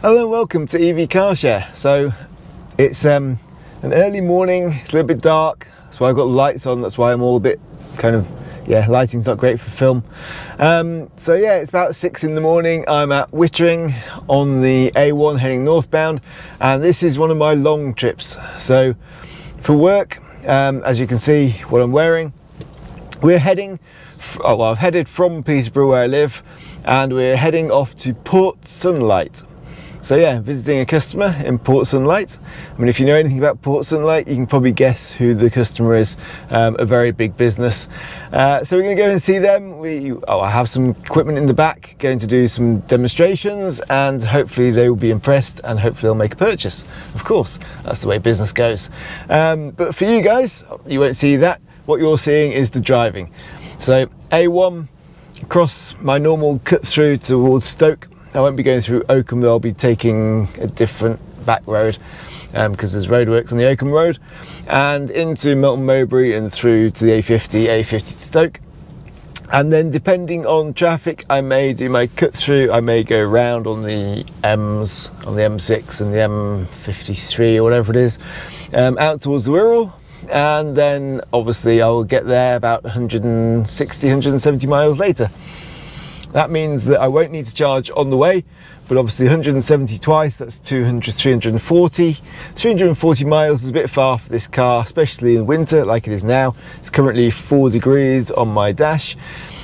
Hello and welcome to EV Car Share. So it's an early morning, it's a little bit dark, that's why I've got the lights on, that's why I'm all a bit kind of, lighting's not great for film. So yeah, it's about 6 in the morning, I'm at Wittering on the A1 heading northbound, and this is one of my long trips. So for work, as you can see what I'm wearing, we're heading, I've headed from Peterborough where I live, and we're heading off to Port Sunlight. So yeah, visiting a customer in Port Sunlight. I mean, if you know anything about Port Sunlight, you can probably guess who the customer is. A very big business. So we're going to go and see them. I have some equipment in the back, going to do some demonstrations, and hopefully they will be impressed and hopefully they'll make a purchase. Of course, that's the way business goes. But for you guys, you won't see that. What you're seeing is the driving. So A1 across my normal cut through towards Stoke. I won't be going through Oakham, though. I'll be taking a different back road because there's roadworks on the Oakham road, and into Melton Mowbray and through to the A50 to Stoke. And then depending on traffic, I may do my cut through, I may go round on the M's, on the M6 and the M53 or whatever it is, out towards the Wirral, and then obviously I'll get there about 160, 170 miles later. That means that I won't need to charge on the way, but obviously 170 twice, that's 200, 340. 340 miles is a bit far for this car, especially in winter like it is now. It's currently 4 degrees on my dash.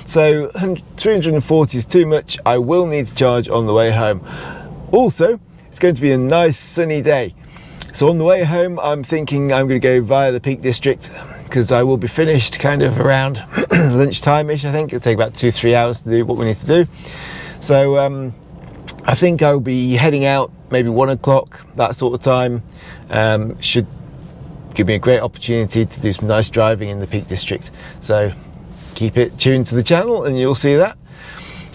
So 340 is too much. I will need to charge on the way home. Also, it's going to be a nice sunny day. So on the way home, I'm thinking I'm going to go via the Peak District, because I will be finished kind of around lunchtime-ish, I think. It'll take about 2-3 hours to do what we need to do. So I think I'll be heading out maybe 1 o'clock, that sort of time. Should give me a great opportunity to do some nice driving in the Peak District. So keep it tuned to the channel and you'll see that.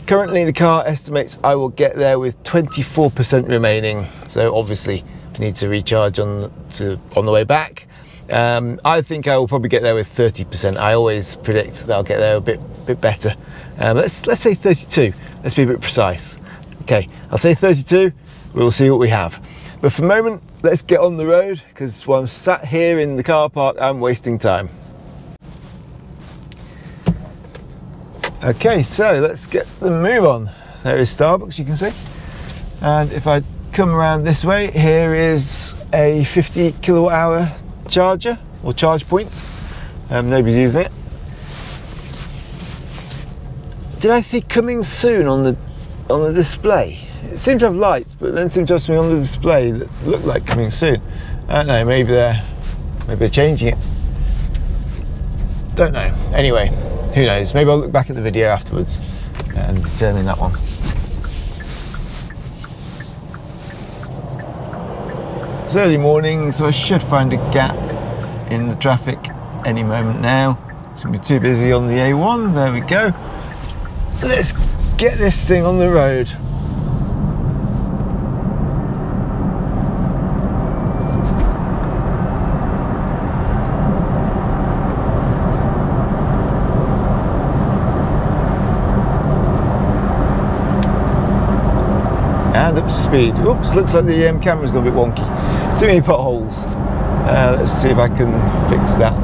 Currently the car estimates I will get there with 24% remaining. So obviously need to recharge on the way back. I think I will probably get there with 30%. I always predict that I'll get there a bit better. Let's say 32. Let's be a bit precise. Okay, I'll say 32. We'll see what we have. But for the moment, let's get on the road, because while I'm sat here in the car park, I'm wasting time. Okay, so let's get the move on. There is Starbucks, you can see. And if I come around this way, here is a 50 kilowatt hour charger or charge point. Nobody's using it. Did I see coming soon on the display? It seemed to have lights, but then seemed to have something on the display that looked like coming soon. I don't know, maybe they're changing it. Don't know. Anyway, who knows? Maybe I'll look back at the video afterwards and determine that one. It's early morning, so I should find a gap in the traffic any moment now. It's going to be too busy on the A1. There we go. Let's get this thing on the road. And up to speed. Oops, looks like the camera's gone a bit wonky. Too many potholes. Let's see if I can fix that.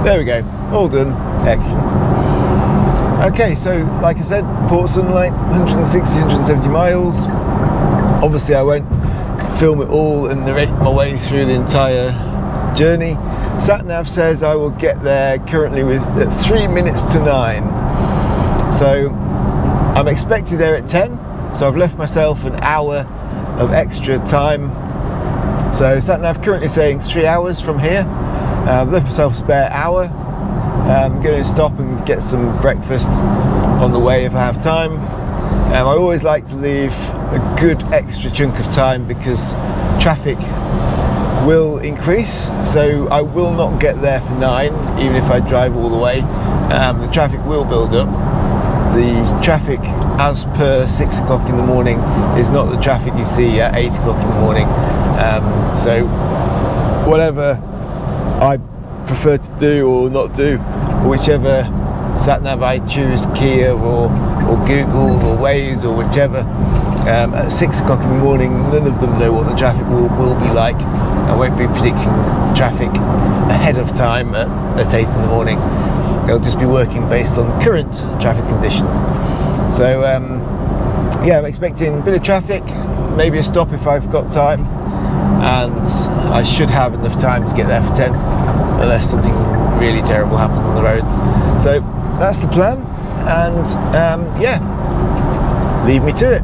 There we go, all done. Excellent. Okay, so like I said, Port Sunlight, 160, 170 miles. Obviously I won't film it all and narrate my way through the entire journey. Sat-nav says I will get there currently with 3 minutes to 9. So I'm expected there at 10. So I've left myself an hour of extra time. So Sat-nav currently saying 3 hours from here. I've left myself a spare hour. I'm going to stop and get some breakfast on the way if I have time. I always like to leave a good extra chunk of time because traffic will increase, so I will not get there for 9 even if I drive all the way. The traffic will build up. The traffic as per 6 o'clock in the morning is not the traffic you see at 8 o'clock in the morning. So whatever I prefer to do or not do, whichever sat nav I choose, Kia or Google or Waze or whichever. At 6 o'clock in the morning, none of them know what the traffic will be like. I won't be predicting traffic ahead of time at 8 in the morning. They'll just be working based on current traffic conditions. So yeah, I'm expecting a bit of traffic, maybe a stop if I've got time, and I should have enough time to get there for 10, unless something really terrible happens on the roads. So that's the plan, and yeah, leave me to it.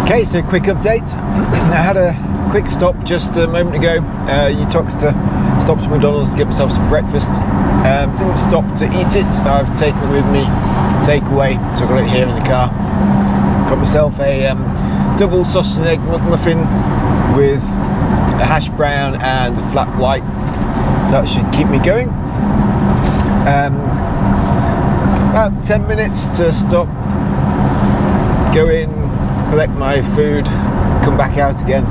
Okay, so quick update. I had a quick stop just a moment ago. Uttoxeter, stopped at McDonald's to get myself some breakfast. Didn't stop to eat it. I've taken it with me, takeaway, so I've got it here in the car. Got myself a double sausage and egg McMuffin with a hash brown and a flat white. So that should keep me going. About 10 minutes to stop, go in, collect my food, come back out again.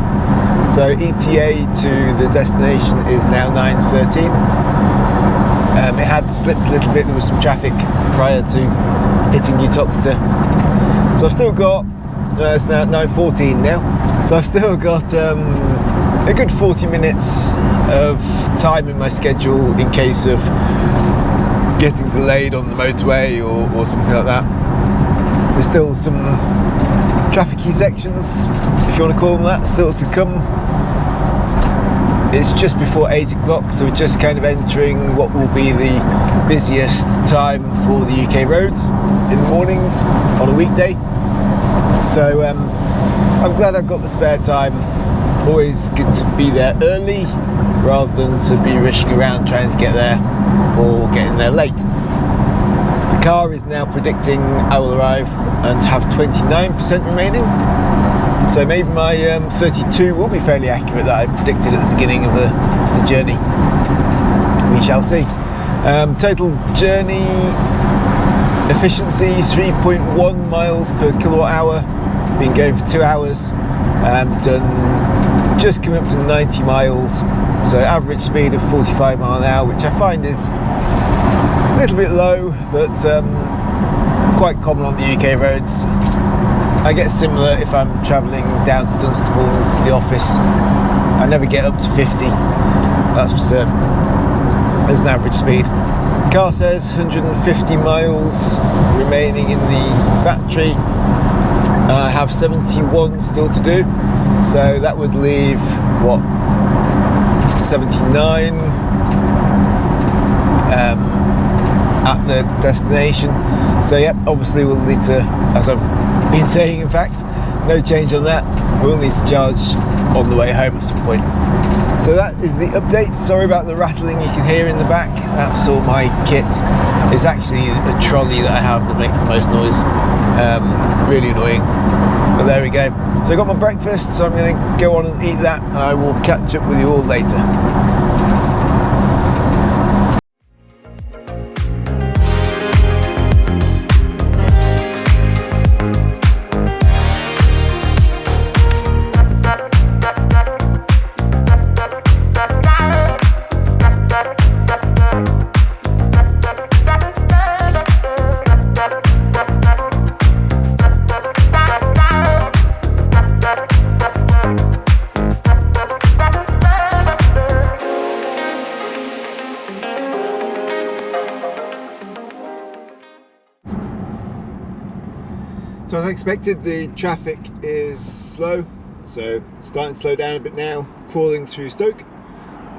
So ETA to the destination is now 9:13. It had slipped a little bit, there was some traffic prior to hitting Uttoxeter. So I've still got, it's now 9:14 now, so I've still got a good 40 minutes of time in my schedule in case of getting delayed on the motorway or something like that. There's still some trafficy sections, if you want to call them that, still to come. It's just before 8 o'clock, so we're just kind of entering what will be the busiest time for the UK roads in the mornings on a weekday. So I'm glad I've got the spare time. Always good to be there early rather than to be rushing around trying to get there or getting there late. The car is now predicting I will arrive and have 29% remaining, so maybe my 32 will be fairly accurate that I predicted at the beginning of the journey. We shall see. Total journey efficiency 3.1 miles per kilowatt hour, been going for 2 hours, done just coming up to 90 miles, so average speed of 45 miles an hour, which I find is a little bit low, but quite common on the UK roads. I get similar if I'm travelling down to Dunstable to the office. I never get up to 50, that's for certain, as an average speed. The car says 150 miles remaining in the battery. I have 71 still to do, so that would leave, what, 79 at the destination. So yeah, obviously we'll need to, as I've been saying, in fact, no change on that, we'll need to charge on the way home at some point. So that is the update. Sorry about the rattling you can hear in the back, that's all my kit. It's actually a trolley that I have that makes the most noise, really annoying, but there we go. So I got my breakfast, so I'm going to go on and eat that, and I will catch up with you all later. So as expected, the traffic is slow, so starting to slow down a bit now, crawling through Stoke.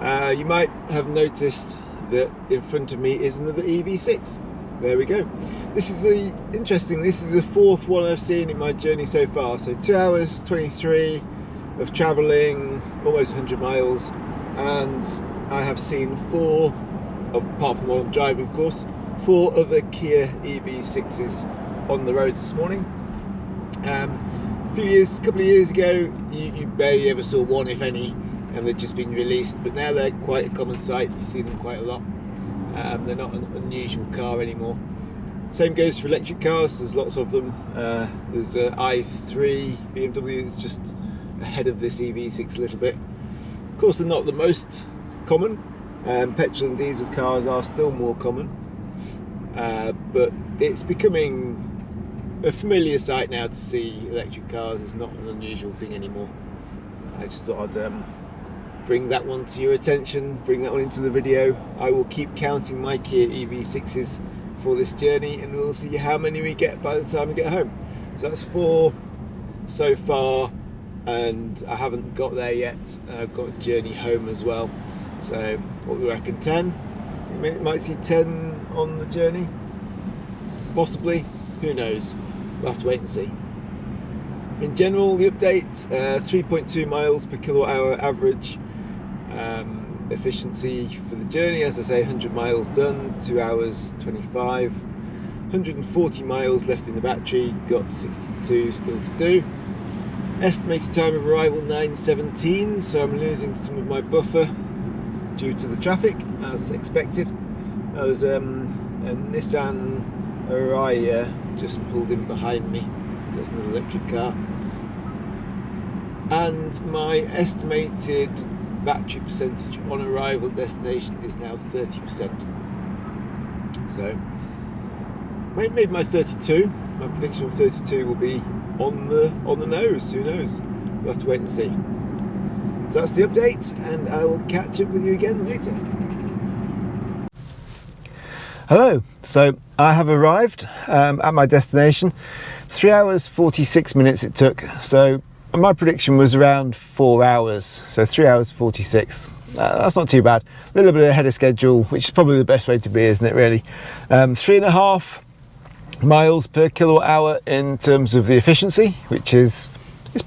You might have noticed that in front of me is another EV6. There we go. This is interesting, this is the fourth one I've seen in my journey so far. So 2 hours 23, of travelling, almost 100 miles, and I have seen 4, apart from the one I'm driving of course, 4 other Kia EV6s on the roads this morning. A couple of years ago, you barely ever saw one, if any, and they'd just been released, but now they're quite a common sight. You see them quite a lot. They're not an unusual car anymore. Same goes for electric cars. There's lots of them. There's an i3 BMW that's just ahead of this EV6 a little bit. Of course, they're not the most common. Petrol and diesel cars are still more common, but it's becoming a familiar sight now to see electric cars. It's not an unusual thing anymore. I just thought I'd bring that one to your attention, bring that one into the video. I will keep counting my Kia EV6s for this journey, and we'll see how many we get by the time we get home. So that's 4 so far, and I haven't got there yet. I've got a journey home as well. So what we reckon, 10? You might see 10 on the journey, possibly, who knows, we'll have to wait and see. In general, the update, 3.2 miles per kilowatt hour average efficiency for the journey. As I say, 100 miles done, 2 hours 25, 140 miles left in the battery, got 62 still to do. Estimated time of arrival 9:17, so I'm losing some of my buffer due to the traffic as expected. There's a Nissan Ariya just pulled in behind me. There's an electric car, and my estimated battery percentage on arrival destination is now 30%. So maybe my 32, my prediction of 32 will be on the nose. Who knows? We'll have to wait and see. So that's the update, and I will catch up with you again later. Hello, so I have arrived at my destination. 3 hours 46 minutes it took, so my prediction was around 4 hours, so 3 hours 46. That's not too bad. A little bit ahead of schedule, which is probably the best way to be, isn't it, really? 3.5 miles per kilowatt hour in terms of the efficiency, which is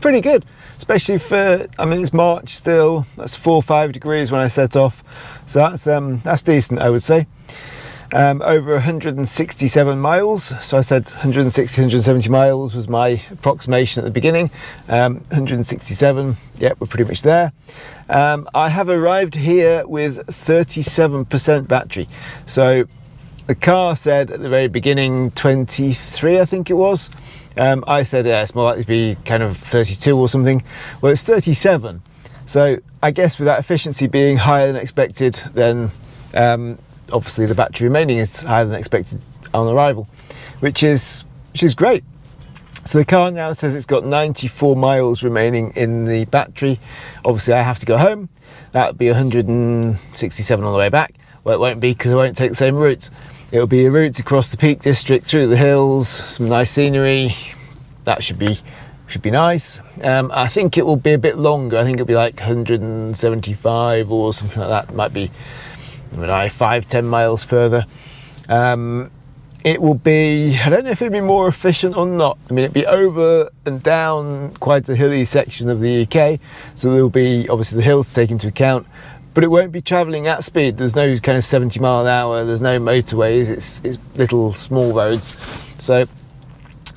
pretty good, especially for, I mean, it's March still. That's 4 or 5 degrees when I set off, so that's decent, I would say. Over 167 miles, so I said 160, 170 miles was my approximation at the beginning. 167, yep, we're pretty much there. I have arrived here with 37% battery, so the car said at the very beginning 23, I think it was. I said, yeah, it's more likely to be kind of 32 or something. Well, it's 37, so I guess with that efficiency being higher than expected, then obviously the battery remaining is higher than expected on arrival, which is great. So the car now says it's got 94 miles remaining in the battery. Obviously I have to go home. That would be 167 on the way back. Well, it won't be, because I won't take the same routes. It'll be a route across the Peak District, through the hills, some nice scenery. That should be nice. I think it will be a bit longer. I think it'll be like 175 or something like that. It might be 5-10 miles further. It will be, I don't know if it'll be more efficient or not. I mean, it'll be over and down quite a hilly section of the UK, so there'll be obviously the hills to take into account, but it won't be travelling at speed. There's no kind of 70 mile an hour, there's no motorways, it's little small roads. So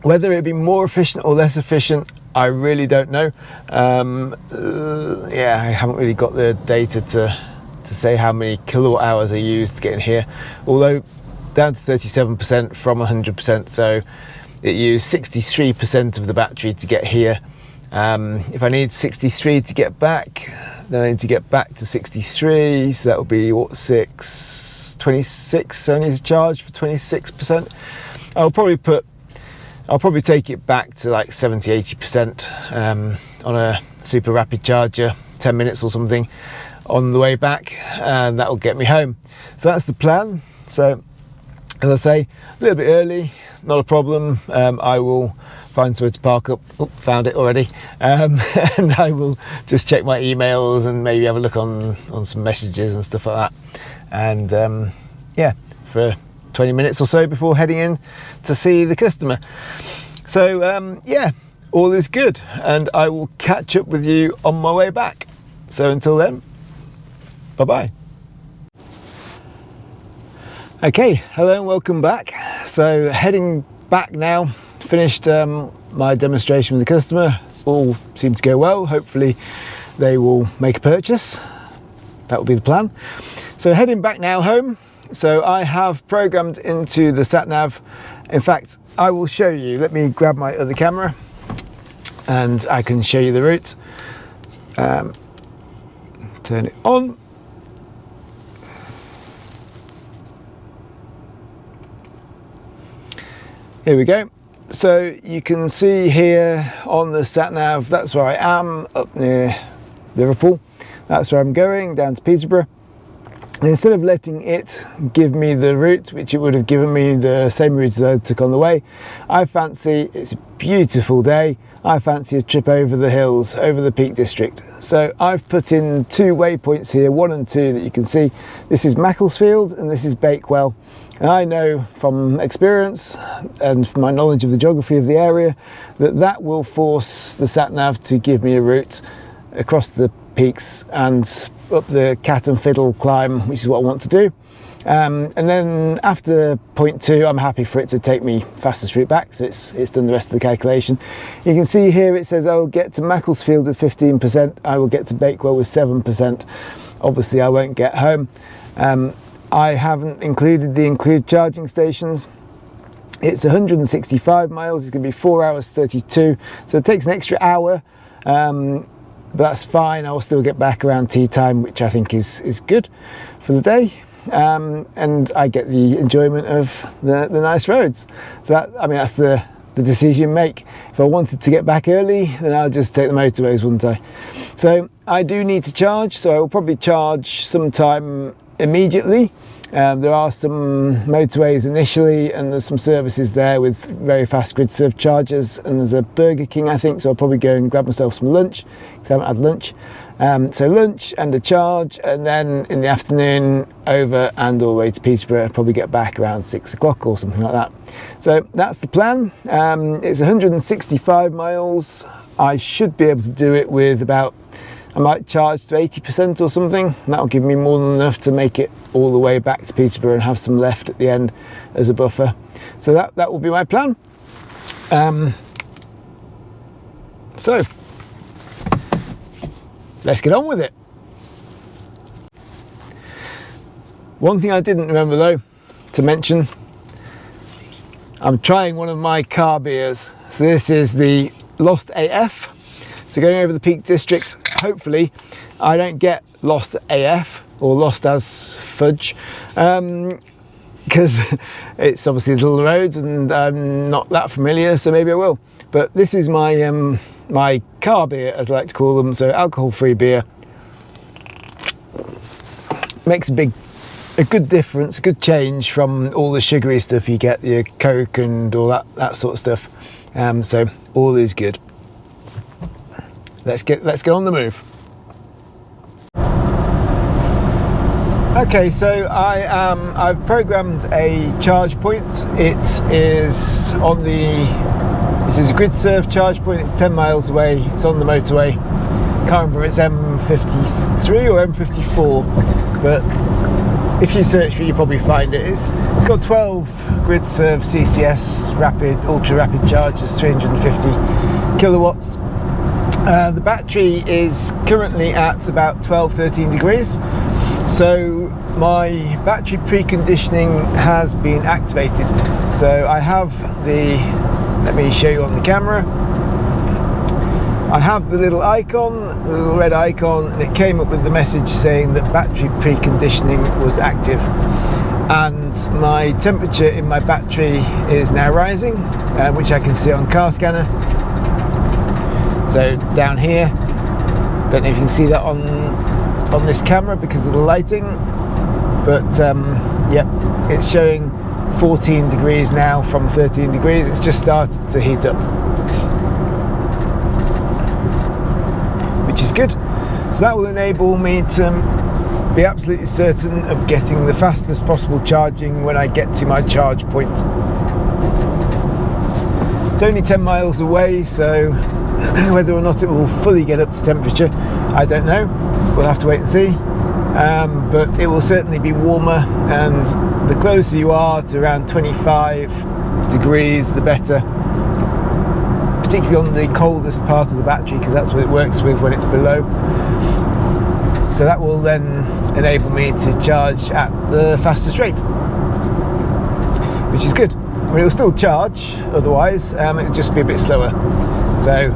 whether it'll be more efficient or less efficient, I really don't know. Yeah, I haven't really got the data to say how many kilowatt hours I used to get in here, although down to 37% from 100%, so it used 63% of the battery to get here. If I need 63 to get back, then I need to get back to 63, so that will be what, 26, so I need to charge for 26%. I'll probably take it back to like 70-80% on a super rapid charger, 10 minutes or something on the way back, and that will get me home. So that's the plan. So as I say, a little bit early, not a problem. I will find somewhere to park up. Oh, found it already. And I will just check my emails and maybe have a look on some messages and stuff like that. And yeah, for 20 minutes or so before heading in to see the customer. So yeah, all is good, and I will catch up with you on my way back. So until then, bye bye. Okay, hello and welcome back. So heading back now, finished my demonstration with the customer. All seemed to go well. Hopefully they will make a purchase. That will be the plan. So heading back now home. So I have programmed into the sat nav. In fact, I will show you. Let me grab my other camera and I can show you the route. Turn it on. Here we go. So you can see here on the sat nav, that's where I am, up near Liverpool. That's where I'm going, down to Peterborough. And instead of letting it give me the route, which it would have given me the same route as I took on the way, I fancy, it's a beautiful day, I fancy a trip over the hills, over the Peak District. So I've put in 2 waypoints here, 1 and 2 that you can see. This is Macclesfield and this is Bakewell. And I know from experience and from my knowledge of the geography of the area that that will force the sat nav to give me a route across the peaks and up the Cat and Fiddle climb, which is what I want to do. And then after point 2, I'm happy for it to take me fastest route back, so it's done the rest of the calculation. You can see here it says I will get to Macclesfield with 15%, I will get to Bakewell with 7%. Obviously I won't get home. I haven't included the include charging stations. It's 165 miles, it's going to be 4 hours 32, so it takes an extra hour. But that's fine, I'll still get back around tea time, which I think is good for the day. And I get the enjoyment of the nice roads. So that, I mean, that's the decision you make. If I wanted to get back early, then I'll just take the motorways, wouldn't I? So I do need to charge, so I will probably charge sometime immediately. There are some motorways initially, and there's some services there with very fast Gridserve chargers, and there's a Burger King, I think, so I'll probably go and grab myself some lunch, because I haven't had lunch. So lunch and a charge, and then in the afternoon over and all the way to Peterborough. I'll probably get back around 6 o'clock or something like that. So that's the plan. It's 165 miles. I should be able to do it with about, I might charge to 80% or something. That'll give me more than enough to make it all the way back to Peterborough and have some left at the end as a buffer. So that will be my plan. So let's get on with it. One thing I didn't remember though to mention, I'm trying one of my car beers. So this is the Lost AF. So going over the Peak District, hopefully I don't get lost AF or lost as fudge, because it's obviously little roads and I'm not that familiar, so maybe I will. But this is my my car beer, as I like to call them, so alcohol-free beer. Makes a good difference, a good change from all the sugary stuff you get, your Coke and all that sort of stuff. So all is good. Let's get on the move. Okay, so I've programmed a charge point. It is on this is a Gridserve Charge Point. It's 10 miles away. It's on the motorway. Can't remember if it's M53 or M54, but if you search for it, you probably find it. It's got 12 Gridserve CCS rapid, ultra rapid chargers, 350 kilowatts. The battery is currently at about 12-13 degrees, so my battery preconditioning has been activated. So I have let me show you on the camera. I have the little icon, the little red icon, and it came up with the message saying that battery preconditioning was active. And my temperature in my battery is now rising, which I can see on car scanner. So down here, don't know if you can see that on this camera because of the lighting, but yep, it's showing 14 degrees now from 13 degrees. It's just started to heat up, which is good. So that will enable me to be absolutely certain of getting the fastest possible charging when I get to my charge point. It's only 10 miles away, so whether or not it will fully get up to temperature, I don't know. We'll have to wait and see. But it will certainly be warmer, and the closer you are to around 25 degrees, the better. Particularly on the coldest part of the battery, because that's what it works with when it's below. So that will then enable me to charge at the fastest rate, which is good. I mean, it'll still charge otherwise, it'll just be a bit slower. So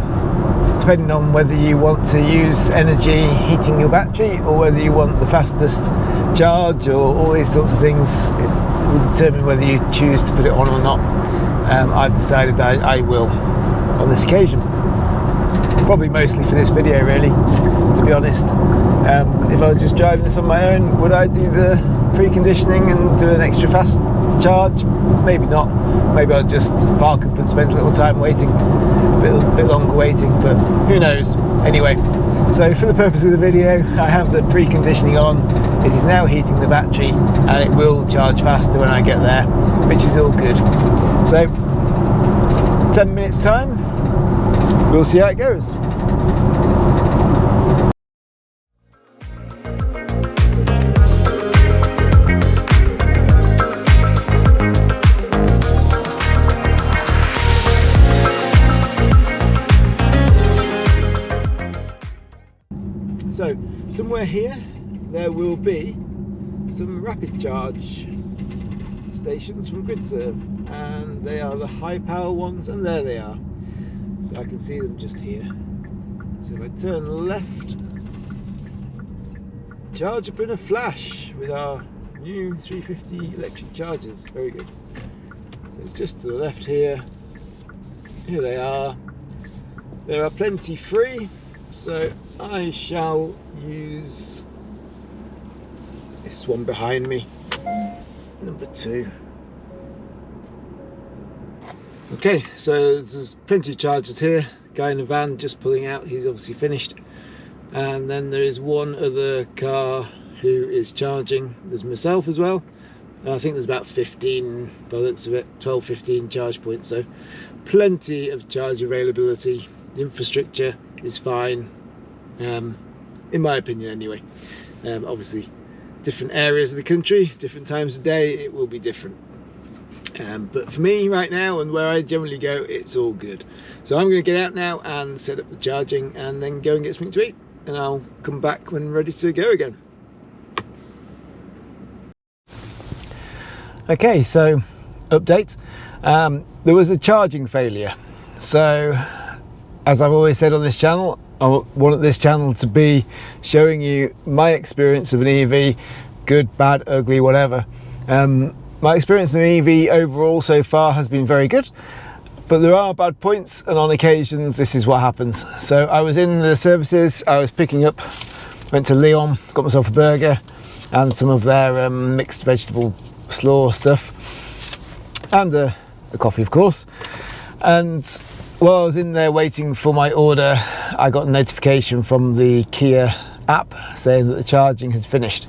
depending on whether you want to use energy heating your battery or whether you want the fastest charge or all these sorts of things, it will determine whether you choose to put it on or not. I've decided that I will on this occasion. Probably mostly for this video, really, to be honest. If I was just driving this on my own, would I do the preconditioning and do an extra fast charge? Maybe not. Maybe I'll just park up and spend a little time waiting, a bit longer waiting, but who knows. Anyway, so for the purpose of the video, I have the preconditioning on. It is now heating the battery, and it will charge faster when I get there, which is all good. So 10 minutes time, we'll see how it goes. So somewhere here there will be some rapid charge stations from Gridserve, and they are the high power ones, and there they are. So I can see them just here. So if I turn left, charge up in a flash with our new 350 electric chargers. Very good. So just to the left here they are. There are plenty free, so I shall use this one behind me, number 2. Okay, so there's plenty of chargers here. Guy in the van just pulling out, he's obviously finished. And then there is one other car who is charging. There's myself as well. I think there's about 15, by the looks of it, 12-15 charge points, so plenty of charge availability. The infrastructure is fine, in my opinion anyway. Obviously different areas of the country, different times of day, it will be different. But for me right now, and where I generally go, it's all good. So I'm going to get out now and set up the charging, and then go and get something to eat, and I'll come back when ready to go again. Okay, so update. There was a charging failure. So as I've always said on this channel, I want this channel to be showing you my experience of an EV, good, bad, ugly, whatever. My experience of an EV overall so far has been very good, but there are bad points, and on occasions this is what happens. So I was in the services, I was picking up, went to Lyon, got myself a burger and some of their mixed vegetable slaw stuff, and a coffee of course. And while I was in there waiting for my order, I got a notification from the Kia app saying that the charging had finished,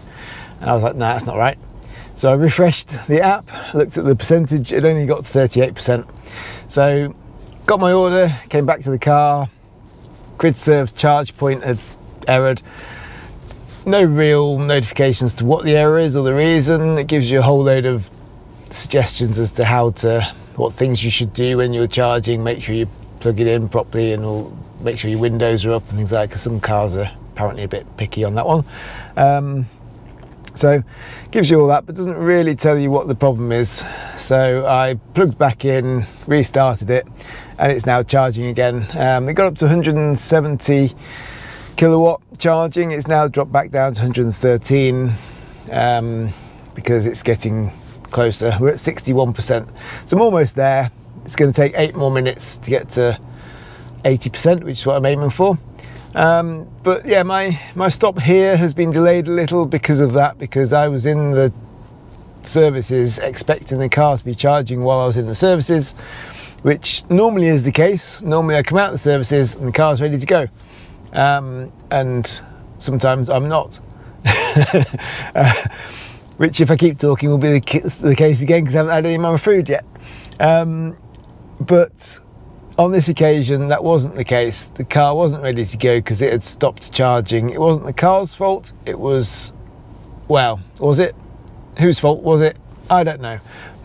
and I was like, nah, that's not right. So I refreshed the app, looked at the percentage, it only got 38%. So got my order, came back to the car, Gridserve Charge Point had errored. No real notifications to what the error is or the reason. It gives you a whole load of suggestions as to what things you should do when you're charging. Make sure you plug it in properly, and make sure your windows are up and things like that, because some cars are apparently a bit picky on that one. So gives you all that, but doesn't really tell you what the problem is. So I plugged back in, restarted it, and it's now charging again. It got up to 170 kilowatt charging. It's now dropped back down to 113 because it's getting closer. We're at 61%, so I'm almost there. It's going to take 8 more minutes to get to 80%, which is what I'm aiming for. But yeah, my stop here has been delayed a little because of that, because I was in the services expecting the car to be charging while I was in the services, which normally is the case. Normally I come out of the services and the car's ready to go, and sometimes I'm not. Which, if I keep talking, will be the case again, because I haven't had any of my food yet. But on this occasion, that wasn't the case. The car wasn't ready to go because it had stopped charging. It wasn't the car's fault. It was, well, was it? Whose fault was it? I don't know.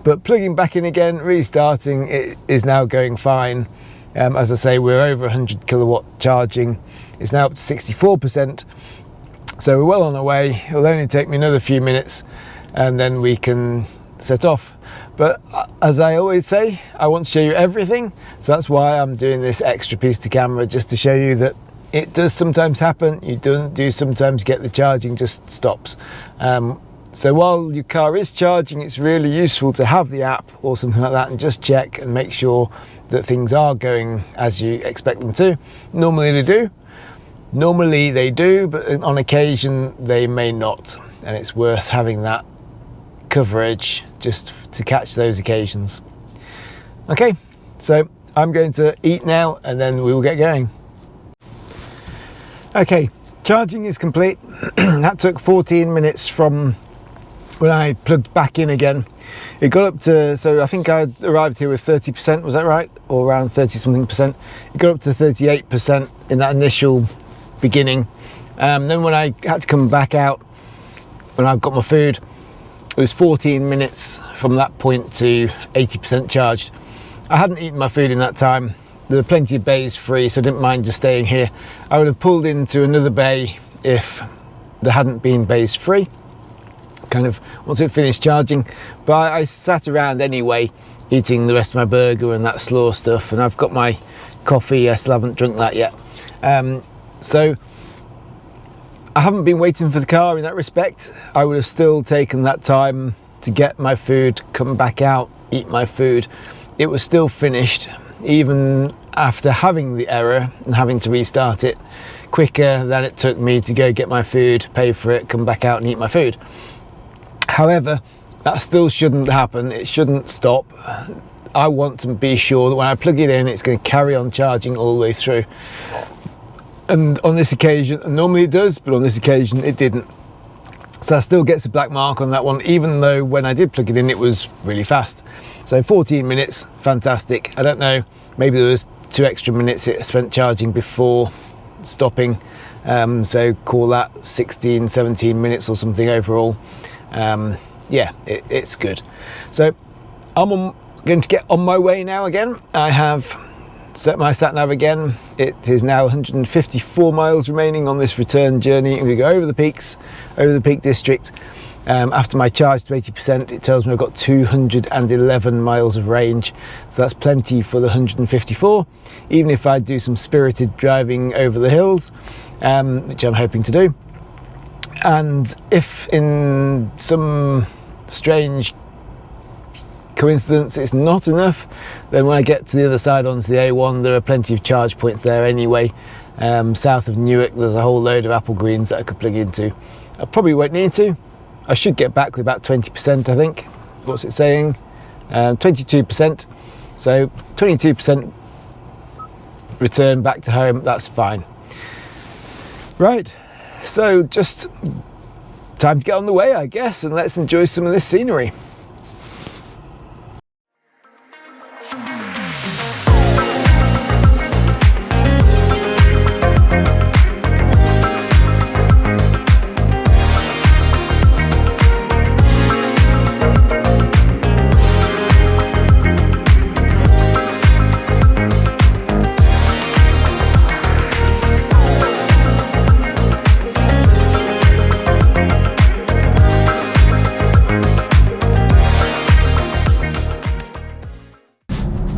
But plugging back in again, restarting, it is now going fine. As I say, we're over 100 kilowatt charging. It's now up to 64%. So we're well on our way. It'll only take me another few minutes and then we can set off. But as I always say, I want to show you everything. So that's why I'm doing this extra piece to camera, just to show you that it does sometimes happen. You do sometimes get the charging just stops. So while your car is charging, it's really useful to have the app or something like that and just check and make sure that things are going as you expect them to. Normally they do, but on occasion they may not. And it's worth having that coverage just to catch those occasions. Okay, so I'm going to eat now and then we will get going. Okay, charging is complete. That took 14 minutes from when I plugged back in again. It got up to, so I think I arrived here with 30%, was that right? Or around 30 something percent. It got up to 38% in that initial beginning. Then when I had to come back out, when I've got my food, it was 14 minutes from that point to 80% charged. I hadn't eaten my food in that time. There were plenty of bays free, so I didn't mind just staying here. I would have pulled into another bay if there hadn't been bays free, kind of once it finished charging. But I sat around anyway, eating the rest of my burger and that slaw stuff, and I've got my coffee. I still haven't drunk that yet. So I haven't been waiting for the car in that respect. I would have still taken that time to get my food, come back out, eat my food. It was still finished, even after having the error and having to restart it, quicker than it took me to go get my food, pay for it, come back out and eat my food. However, that still shouldn't happen. It shouldn't stop. I want to be sure that when I plug it in, it's going to carry on charging all the way through. And on this occasion, and normally it does, but on this occasion it didn't. So that still gets a black mark on that one, even though when I did plug it in, it was really fast. So 14 minutes, fantastic. I don't know, maybe there was 2 extra minutes it spent charging before stopping. So call that 16, 17 minutes or something overall. Yeah, it's good. So I'm going to get on my way now again. I have set my sat nav again. It is now 154 miles remaining on this return journey. I'm going to go over the peaks, over the Peak District. After my charge to 80%, it tells me I've got 211 miles of range. So that's plenty for the 154, even if I do some spirited driving over the hills, which I'm hoping to do. And if in some strange coincidence it's not enough, then when I get to the other side onto the A1, there are plenty of charge points there anyway. South of Newark, there's a whole load of Apple Greens that I could plug into. I probably won't need to. I should get back with about 20%, I think. What's it saying? 22%. So 22% return back to home, that's fine. Right, so just time to get on the way, I guess, and let's enjoy some of this scenery.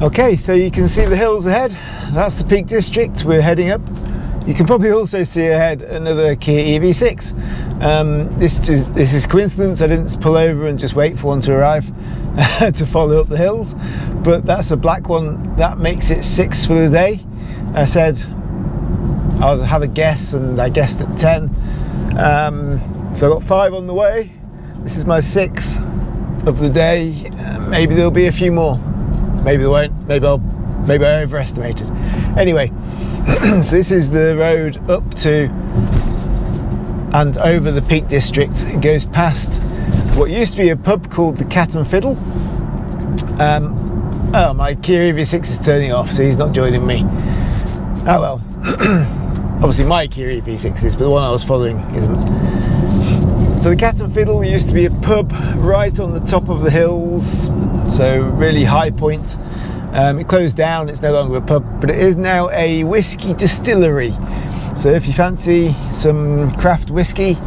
Okay, so you can see the hills ahead. That's the Peak District we're heading up. You can probably also see ahead another Kia EV6. This is coincidence. I didn't pull over and just wait for one to arrive to follow up the hills, but that's a black one. That makes it 6 for the day. I said I'll have a guess, and I guessed at 10. So I got 5 on the way. This is my 6th of the day. Maybe there'll be a few more. Maybe there won't, maybe I overestimated. Anyway, so this is the road up to and over the Peak District. It goes past what used to be a pub called the Cat and Fiddle. Oh, my Kia EV6 is turning off, so he's not joining me. Oh well. Obviously my Kia EV6 is, but the one I was following isn't. So the Cat and Fiddle used to be a pub right on the top of the hills, so really high point. It closed down, it's no longer a pub, but it is now a whiskey distillery. So if you fancy some craft whiskey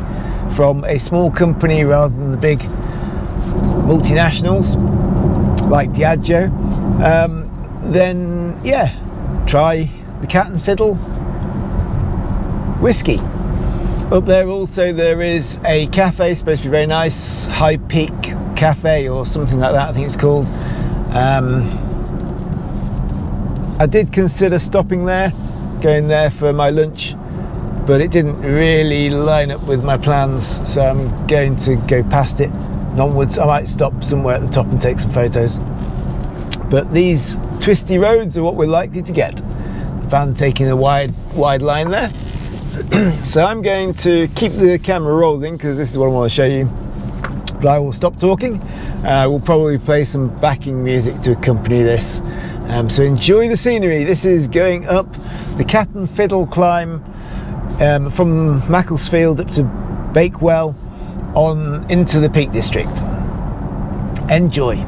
from a small company rather than the big multinationals like Diageo, then yeah, try the Cat and Fiddle whiskey. Up there also there is a cafe, supposed to be very nice, High Peak Cafe or something like that I think it's called. I did consider stopping there, going there for my lunch, but it didn't really line up with my plans, so I'm going to go past it and onwards. I might stop somewhere at the top and take some photos. But these twisty roads are what we're likely to get. The van taking a wide line there. So I'm going to keep the camera rolling because this is what I want to show you. But I will stop talking. We'll probably play some backing music to accompany this. So enjoy the scenery. This is going up the Cat and Fiddle climb from Macclesfield up to Bakewell on into the Peak District. Enjoy.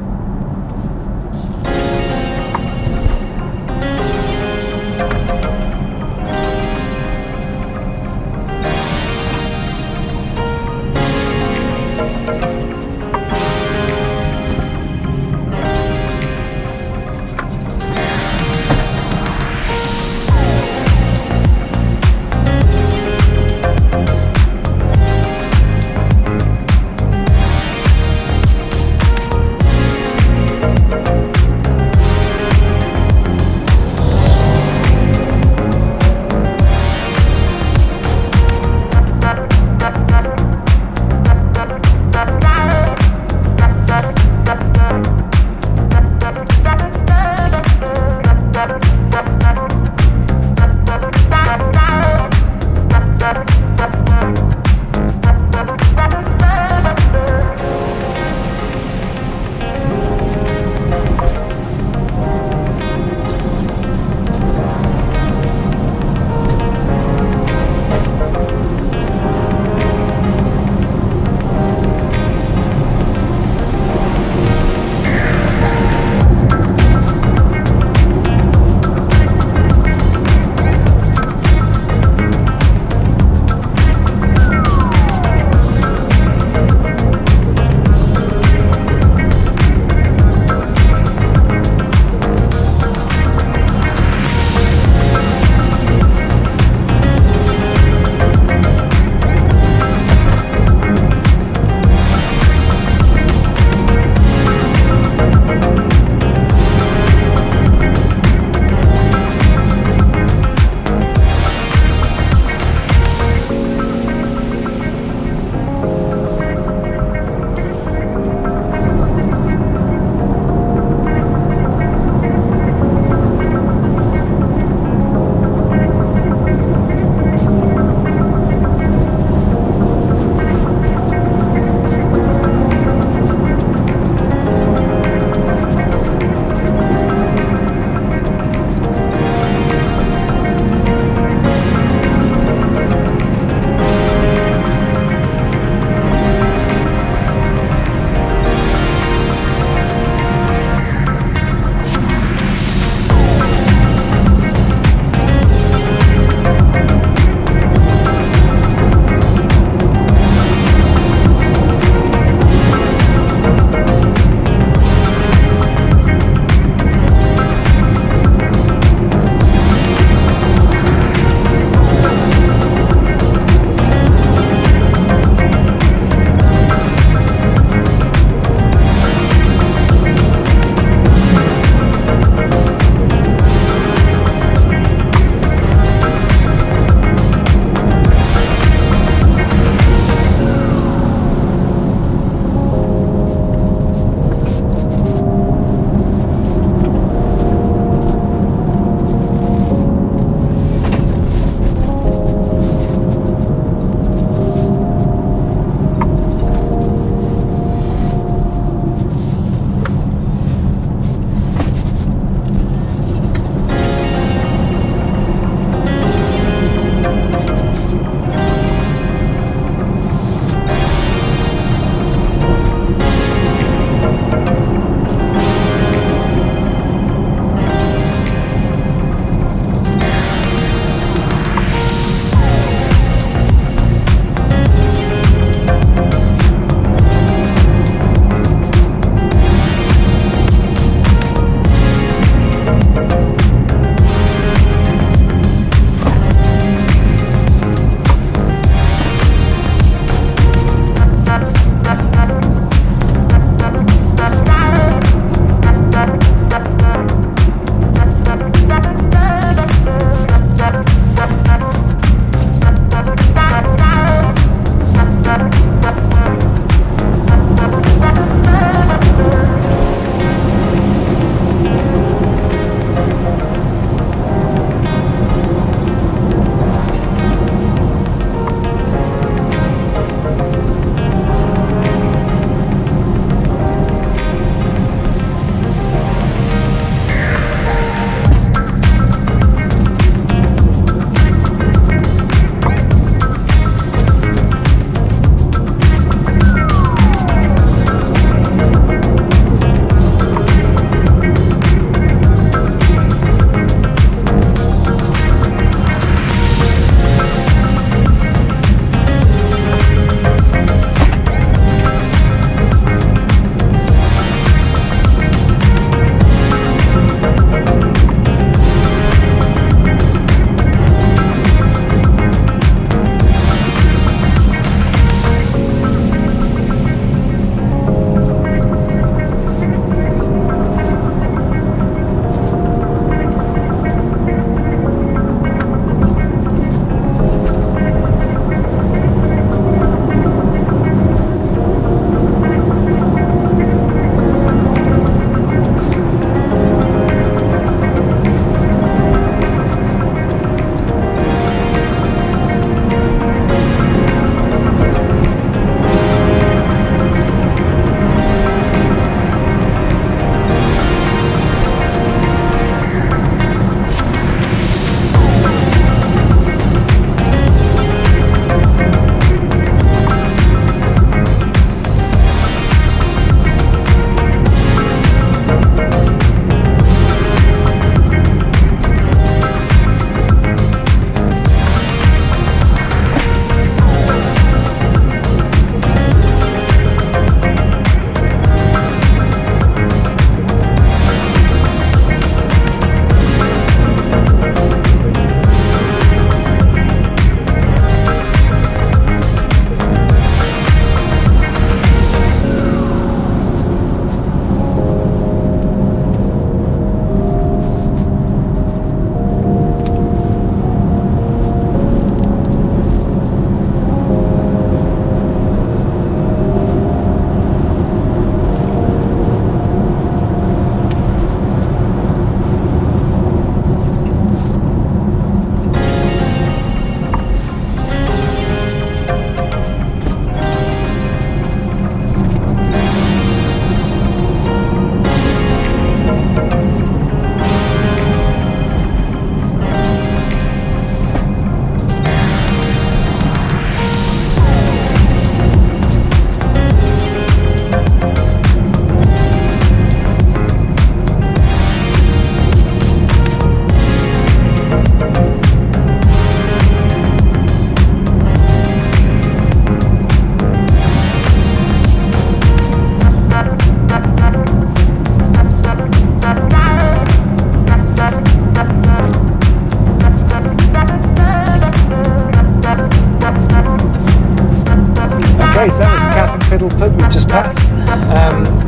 little pub we've just passed.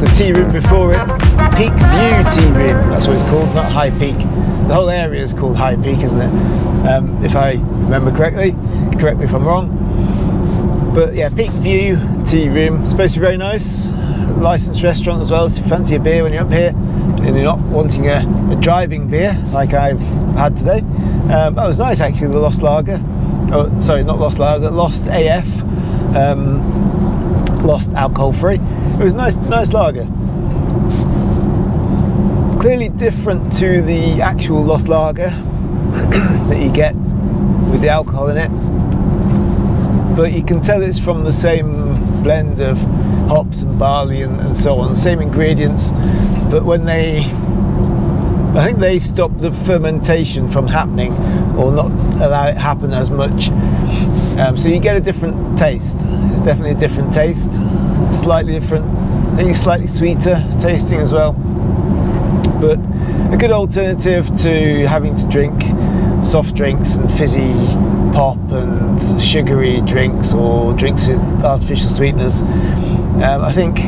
The tea room before it, Peak View Tea Room, that's what it's called, not High Peak. The whole area is called High Peak, isn't it? If I remember correctly, correct me if I'm wrong. But yeah, Peak View Tea Room, supposed to be very nice. Licensed restaurant as well, so if you fancy a beer when you're up here and you're not wanting a driving beer like I've had today. That was nice actually, the Lost Lager. Oh, sorry, not Lost Lager, Lost AF. Lost alcohol free. It was nice lager. Clearly different to the actual Lost Lager that you get with the alcohol in it, but you can tell it's from the same blend of hops and barley and so on, same ingredients, but when I think they stop the fermentation from happening, or not allow it happen as much, so you get a different taste. It's definitely a different taste, slightly different. I think it's slightly sweeter tasting as well, but a good alternative to having to drink soft drinks and fizzy pop and sugary drinks or drinks with artificial sweeteners. I think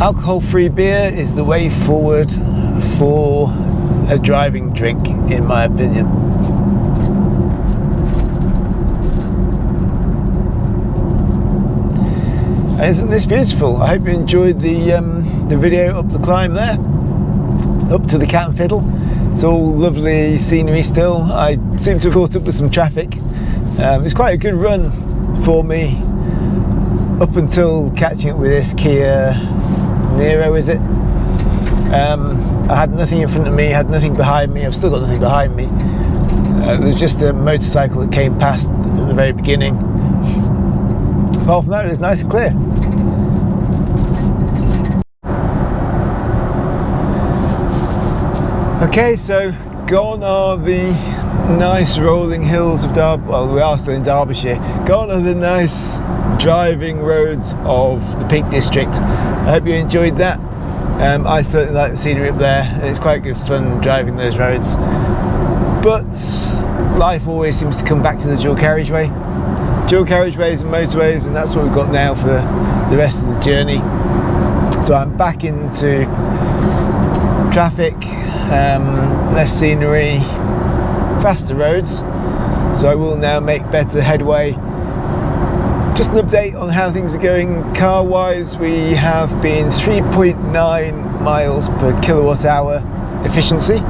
alcohol-free beer is the way forward for a driving drink, in my opinion. And isn't this beautiful? I hope you enjoyed the video up the climb there, up to the Cat Fiddle. It's all lovely scenery still. I seem to have caught up with some traffic. It's quite a good run for me up until catching up with this Kia Niro, is it? I had nothing in front of me, had nothing behind me. I've still got nothing behind me. There was just a motorcycle that came past at the very beginning. Apart from that, it was nice and clear. Okay, so gone are the nice rolling hills of Derbyshire. Well, we are still in Derbyshire. Gone are the nice driving roads of the Peak District. I hope you enjoyed that. I certainly like the scenery up there, and it's quite good fun driving those roads. But life always seems to come back to the dual carriageway. Dual carriageways and motorways, and that's what we've got now for the rest of the journey. So I'm back into traffic, less scenery, faster roads, so I will now make better headway. Just an update on how things are going car wise. We have been 3.9 miles per kilowatt hour efficiency,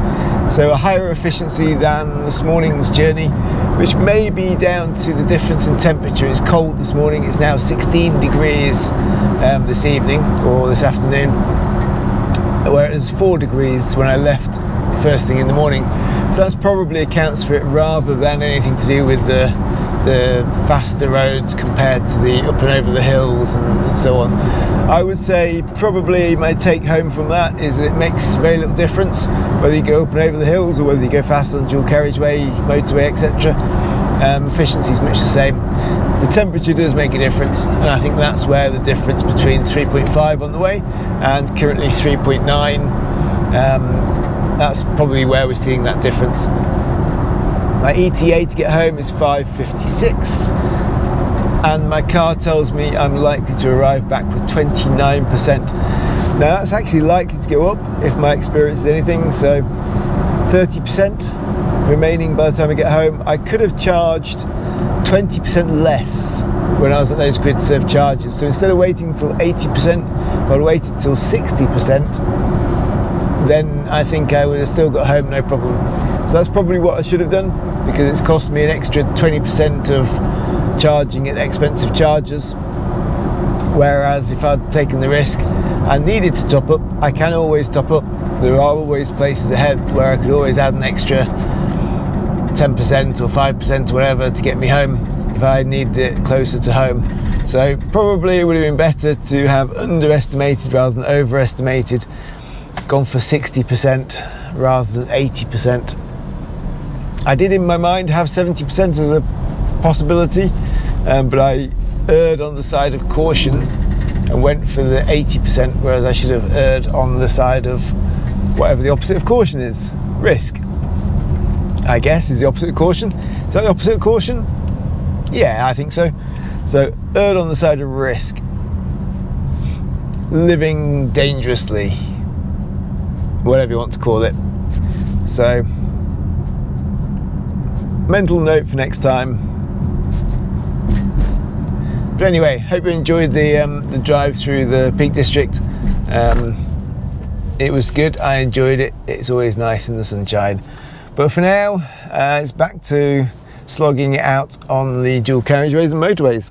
so a higher efficiency than this morning's journey, which may be down to the difference in temperature. It's cold this morning, it's now 16 degrees this evening or this afternoon, where it was 4 degrees when I left first thing in the morning. So that's probably accounts for it, rather than anything to do with the faster roads compared to the up and over the hills and so on. I would say probably my take home from that is it makes very little difference whether you go up and over the hills or whether you go faster on dual carriageway, motorway, etc. Efficiency is much the same. The temperature does make a difference, and I think that's where the difference between 3.5 on the way and currently 3.9, that's probably where we're seeing that difference. My ETA to get home is 5:56, and my car tells me I'm likely to arrive back with 29%. Now that's actually likely to go up if my experience is anything, so 30% remaining by the time I get home. I could have charged 20% less when I was at those Gridserve charges, so instead of waiting until 80%, if I'd waited till 60%, then I think I would have still got home no problem. So that's probably what I should have done, because it's cost me an extra 20% of charging at expensive chargers. Whereas if I'd taken the risk and needed to top up, I can always top up. There are always places ahead where I could always add an extra 10% or 5% or whatever to get me home if I needed it closer to home. So probably it would have been better to have underestimated rather than overestimated, gone for 60% rather than 80%. I did in my mind have 70% as a possibility, but I erred on the side of caution and went for the 80%, whereas I should have erred on the side of whatever the opposite of caution is. Risk, I guess, is the opposite of caution. Is that the opposite of caution? Yeah, I think so. So erred on the side of risk, living dangerously, whatever you want to call it. So mental note for next time. But anyway, hope you enjoyed the drive through the Peak District. It was good, I enjoyed it. It's always nice in the sunshine. But for now, it's back to slogging it out on the dual carriageways and motorways.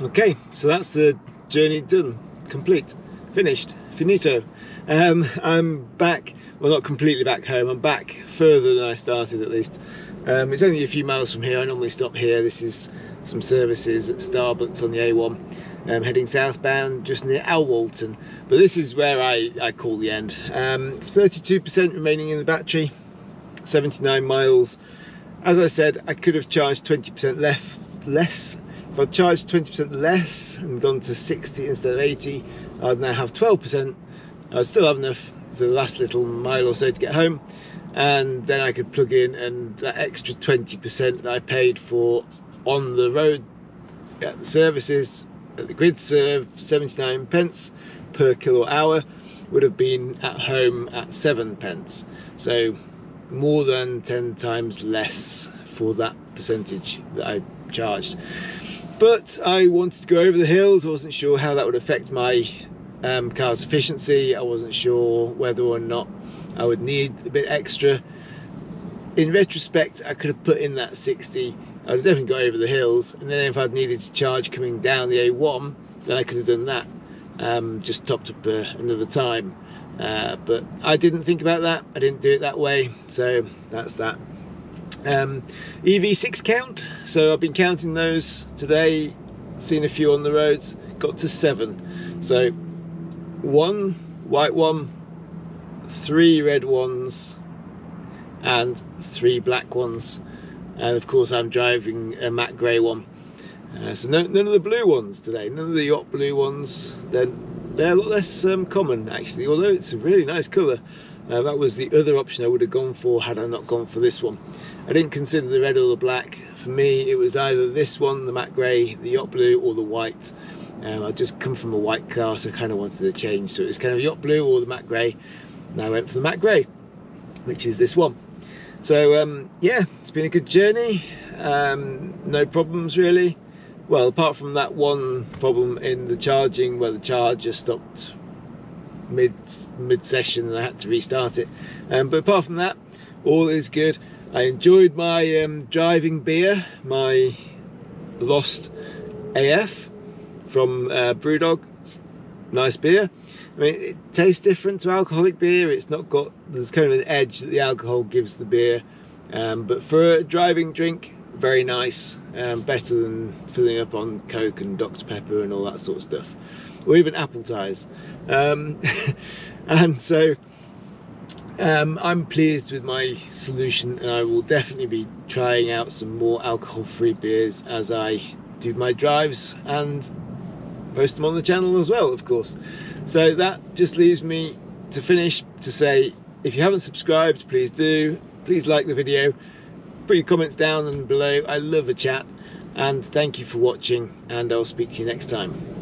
Okay, so that's the journey done, complete, finished, finito. I'm back, well, not completely back home, I'm back further than I started at least. It's only a few miles from here. I normally stop here. This is some services at Starbucks on the A1, heading southbound just near Alwalton. But this is where I call the end. 32% remaining in the battery, 79 miles. As I said, I could have charged 20% less. If I'd charged 20% less and gone to 60 instead of 80, I'd now have 12%. I'd still have enough for the last little mile or so to get home. And then I could plug in, and that extra 20% that I paid for on the road at the services at the Gridserve, 79 pence per kilowatt hour, would have been at home at 7 pence. So more than 10 times less for that percentage that I charged. But I wanted to go over the hills. I wasn't sure how that would affect my car's efficiency. I wasn't sure whether or not I would need a bit extra. In retrospect, I could have put in that 60. I'd have definitely got over the hills, and then if I'd needed to charge coming down the A1, then I could have done that, just topped up another time. But I didn't think about that. I didn't do it that way, so that's that. EV6 count, so I've been counting those today, seen a few on the roads, got to 7. So 1 white one, 3 red ones, and 3 black ones. And of course I'm driving a matte grey one. So none of the blue ones today, none of the yacht blue ones. They're a lot less common actually, although it's a really nice colour. That was the other option I would have gone for had I not gone for this one. I didn't consider the red or the black. For me it was either this one, the matte grey, the yacht blue, or the white. I'd just come from a white car, so I kind of wanted to change, so it was kind of yacht blue or the matte grey, and I went for the matte grey, which is this one. So yeah, it's been a good journey. No problems really, well, apart from that one problem in the charging where the charger stopped mid-session and I had to restart it, but apart from that, all is good. I enjoyed my driving beer, my Lost AF from Brewdog. Nice beer. I mean, it tastes different to alcoholic beer. It's not got, there's kind of an edge that the alcohol gives the beer, but for a driving drink, very nice. Better than filling up on Coke and Dr Pepper and all that sort of stuff, or even apple ties. And so I'm pleased with my solution, and I will definitely be trying out some more alcohol-free beers as I do my drives and post them on the channel as well, of course. So that just leaves me to finish to say, if you haven't subscribed, please do. Please like the video, put your comments down and below. I love a chat, and thank you for watching, and I'll speak to you next time.